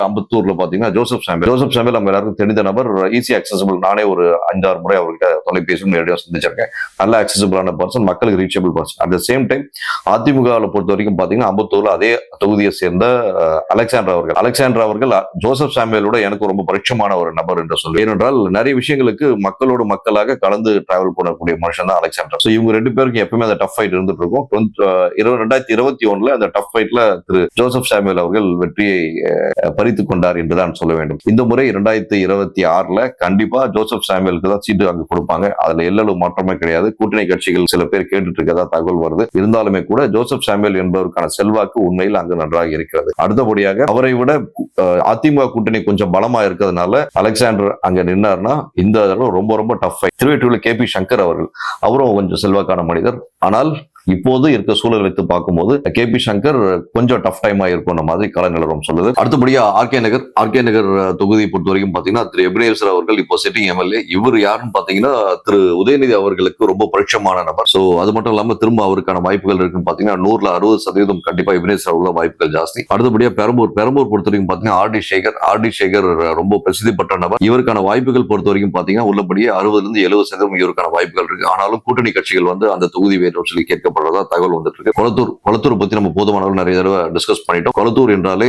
அம்பத்தூர்ல பாத்தீங்கன்னா Joseph Samuel நம்ம எல்லாருக்கும் தெரிந்த நபர், ஈஸி அக்சசபிள். நானே ஒரு 5-6 முறை அவர்கிட்ட தொலைபேசி நேரடியாக சந்திச்சிருக்கேன். நல்ல அக்சசபிளான பர்சன், மக்களுக்கு reachable person. At the same time அதிமுகவில் பொறுத்த வரைக்கும் பாத்தீங்கன்னா அம்பத்தூர்ல அதே தொகுதியை சேர்ந்த அலெக்சாண்டர் அவர்கள் ஜோசப் சாமுவேலோட எனக்கு ரொம்ப பரிட்சமான ஒரு நபர் என்று சொல்லுவேன். ஏனென்றால் நிறைய விஷயங்களுக்கு மக்களோடு மக்களாக கலந்து டிராவல் பண்ணக்கூடிய மனுஷன் தான் அலெக்சாண்டர். இவங்க 2 பேருக்கு எப்பவுமே அந்த டஃப் ஃபைட் இருந்துட்டு இருக்கும். 2021 அந்த டஃப் ஃபைட்ல திரு ஜோசப் சாமுவேல் அவர்கள் வெற்றியை பறித்துக் கொண்டார் என்றுதான் சொல்ல வேண்டும். இந்த முறை 2026 கண்டிப்பா ஜோசப் சாமுவேலுக்கு தான் சீட்டு அங்கு கொடுப்பாங்க. அதுல எல்லளவு மாற்றமே கிடையாது. கூட்டணி கட்சிகள் சில பேர் கேட்டுட்டு இருக்கதா தகவல் வருது. இருந்தாலுமே கூட ஜோசப் சாமுவேல் என்பவருக்கான செல்வாக்கு உண்மையில் அங்கு நன்றாக இருக்கிறது. அடுத்தபடியாக அவரை விட அதிமுக கூட்டணி கொஞ்சம் பலமா இருக்கிறதுனால அலெக்சாண்டர் அங்க நின்னார்னா இந்த தடவை ரொம்ப ரொம்ப டஃப் ஃபைட். திருவெற்றியூர்ல KP சங்கர் அவரும் கொஞ்சம் செல்வாக்கான மனிதர். ஆனால் இப்போது இருக்க சூழல் வைத்து பார்க்கும்போது KP சங்கர் கொஞ்சம் டஃப் டைமா இருக்கும் மாதிரி கள நிலவரம் சொல்லுது. அடுத்தபடியா ஆர்கே நகர் தொகுதியை பொறுத்த வரைக்கும் பாத்தீங்கன்னா திரு எபினேசர் அவர்கள் இப்போ சிட்டிங் MLA. இவர் யாருன்னு பாத்தீங்கன்னா திரு உதயநிதி அவர்களுக்கு ரொம்ப பரிட்சமான நபர். சோ அது மட்டும் இல்லாம திரும்ப அவருக்கான வாய்ப்புகள் இருக்குன்னு பாத்தீங்கன்னா 100% கண்டிப்பா எபினேசர் அவர்கள் வாய்ப்புகள் ஜாஸ்தி. அடுத்தபடியா பெரம்பூர் பொறுத்த வரைக்கும் பாத்தீங்கன்னா ஆர்டி சேகர் ரொம்ப பிரசித்தி பெற்ற நபர். இவருக்கான வாய்ப்புகள் பொறுத்த வரைக்கும் பாத்தீங்கன்னா உள்ளபடியே 60-70% இவருக்கான வாய்ப்புகள் இருக்கு. ஆனாலும் கூட்டணி கட்சிகள் அந்த தொகுதி வேணும் சொல்லி கேட்க தகவல் வந்துட்டு இருக்கு. கொளத்தூர் பத்தி நம்ம போதுமான நிறைய தடவை டிஸ்கஸ் பண்ணிட்டோம். கொளத்தூர் என்றாலே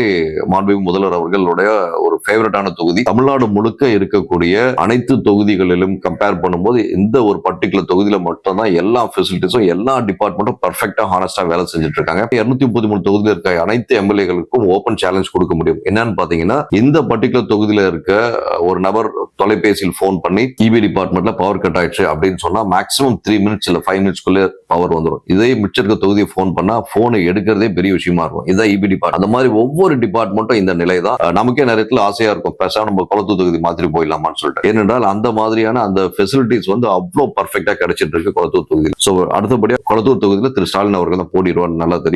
மாண்புமிகு முதல்வர் அவர்களுடைய ஒரு ஃபேவரட்டான தொகுதி. தமிழ்நாடு முழுக்க இருக்கக்கூடிய அனைத்து தொகுதிகளிலும் கம்பேர் பண்ணும்போது இந்த ஒரு பர்டிகுலர் தொகுதியில மட்டும் தான் எல்லா ஃபெசிலிட்டிஸும் எல்லா டிபார்ட்மெண்ட்டும் பர்ஃபெக்டா ஹானஸ்டா வேலை செஞ்சுட்டு இருக்காங்க. 233 தொகுதியில இருக்க அனைத்து MLA-களுக்கும் ஓபன் சேலஞ்ச் கொடுக்க முடியும். என்னன்னு பாத்தீங்கன்னா இந்த பர்டிகுலர் தொகுதியில இருக்க ஒரு நபர் தொலைபேசியில் போன் பண்ணி EB டிபார்ட்மெண்ட்ல பவர் கட் ஆயிடுச்சு அப்படின்னு சொன்னா மேக்ஸிமம் 3 மினிட்ஸ் இல்ல 5 மினிட்ஸ்க்குள்ள பவர் வந்துடும். இதே மிச்சர்க்க தொகுதியை போன் பண்ணா போனை எடுக்கிறதே பெரிய விஷயமா இருக்கும். இதான் EB டிபார்ட்மெண்ட். அந்த மாதிரி ஒவ்வொரு டிபார்ட்மெண்ட்டும் இந்த நிலை தான். நமக்கே நேரத்தில் ஆசையா இருக்கும் பேசாம நம்ம கொளத்தூர் தொகுதி மாதிரி போயிடலாமான்னு சொல்லிட்டு. ஏனென்றால் அந்த மாதிரியான அந்த ஃபெசிலிட்டிஸ் அவ்வளவு பர்ஃபெக்டா கிடைச்சிட்டு இருக்கு கொளத்தூர் தொகுதியில். சோ அடுத்தபடியா கொளத்தூர் தொகுதியில திரு ஸ்டாலின் அவர்கள் தான் போட்டிடுவார் நல்லா தெரியும்.